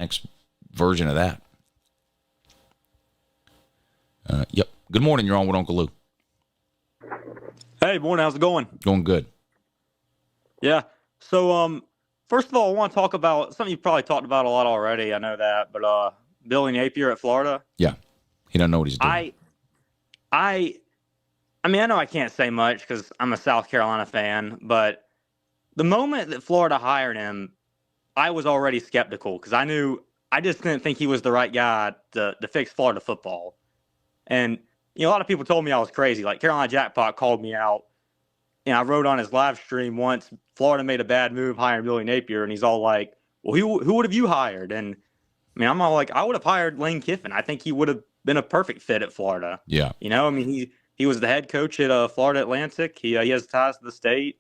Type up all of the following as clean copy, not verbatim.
next version of that. Yep. Good morning. You're on with Uncle Lou. Hey, morning. How's it going? Going good. Yeah. So, first of all, I want to talk about something you've probably talked about a lot already. I know that, but Billy Napier at Florida. Yeah. He doesn't know what he's doing. I mean, I know I can't say much because I'm a South Carolina fan, but the moment that Florida hired him, I was already skeptical because I just didn't think he was the right guy to fix Florida football. And a lot of people told me I was crazy. Like Carolina Jackpot called me out. I wrote on his live stream once, Florida made a bad move hiring Billy Napier, and he's all like, well, who would have you hired? And I mean, I'm all like, I would have hired Lane Kiffin. I think he would have been a perfect fit at Florida. Yeah. I mean, he was the head coach at Florida Atlantic. He has ties to the state.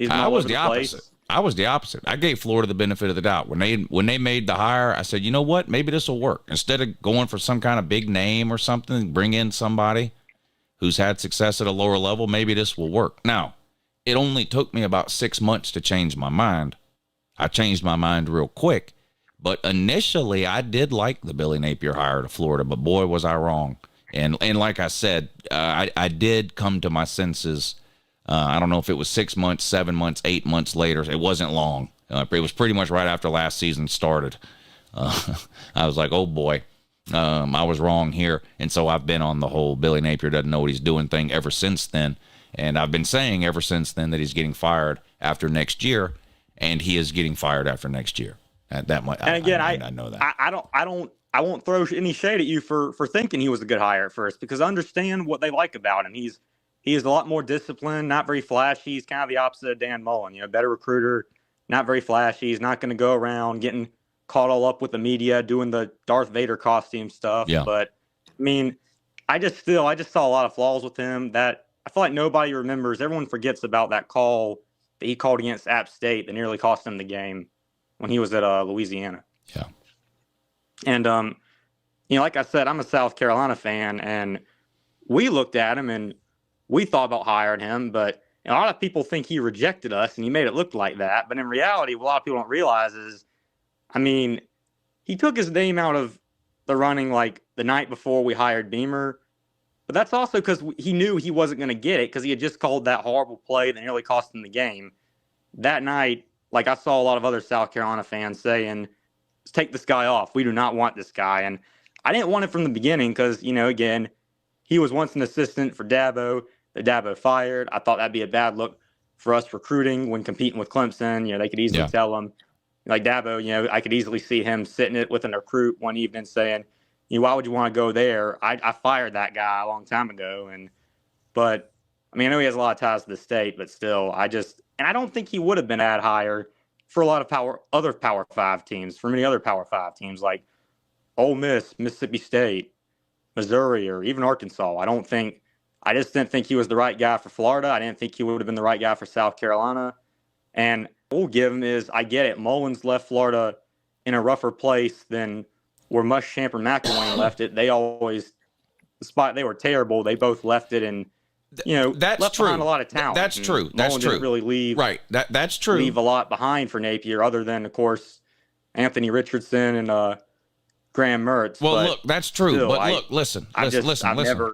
I was the opposite. I gave Florida the benefit of the doubt. When they made the hire, I said, you know what? Maybe this will work. Instead of going for some kind of big name or something, bring in somebody who's had success at a lower level. Maybe this will work. Now, it only took me about 6 months to change my mind. I changed my mind real quick. But initially, I did like the Billy Napier hire to Florida, but boy, was I wrong. And like I said, I did come to my senses. I don't know if it was 6 months, 7 months, 8 months later. It wasn't long. It was pretty much right after last season started. I was like, oh boy, I was wrong here. And so I've been on the whole Billy Napier doesn't know what he's doing thing ever since then. And I've been saying ever since then that he's getting fired after next year, and he is getting fired after next year. That much. And again, I know that. I won't throw any shade at you for thinking he was a good hire at first, because I understand what they like about him. He is a lot more disciplined, not very flashy. He's kind of the opposite of Dan Mullen, better recruiter, not very flashy. He's not going to go around getting caught all up with the media, doing the Darth Vader costume stuff. Yeah. But I mean, I just saw a lot of flaws with him that I feel like nobody remembers. Everyone forgets about that call that he called against App State that nearly cost him the game when he was at Louisiana. Yeah. And, like I said, I'm a South Carolina fan, and we looked at him and we thought about hiring him, but a lot of people think he rejected us and he made it look like that. But in reality, what a lot of people don't realize is, I mean, he took his name out of the running like the night before we hired Beamer. But that's also because he knew he wasn't going to get it because he had just called that horrible play that nearly cost him the game. That night, like I saw a lot of other South Carolina fans saying, take this guy off. We do not want this guy. And I didn't want it from the beginning because, again, he was once an assistant for Dabo. The Dabo fired. I thought that'd be a bad look for us recruiting when competing with Clemson. They could easily tell him, like Dabo, I could easily see him sitting it with a recruit one evening saying, why would you want to go there? I fired that guy a long time ago. But I mean, I know he has a lot of ties to the state, but still, I don't think he would have been at higher for a lot of other Power 5 teams, for many other Power 5 teams like Ole Miss, Mississippi State, Missouri, or even Arkansas. I just didn't think he was the right guy for Florida. I didn't think he would have been the right guy for South Carolina. And what we'll give him is, I get it, Mullins left Florida in a rougher place than where Muschamp or McElwain left it. They were terrible. They both left it and, that's left true. behind a lot of talent. That's true. That's Mullen true. Didn't really leave. Right. That's true. Leave a lot behind for Napier, other than, of course, Anthony Richardson and Graham Mertz. Well, look, that's true. Still, but look, listen.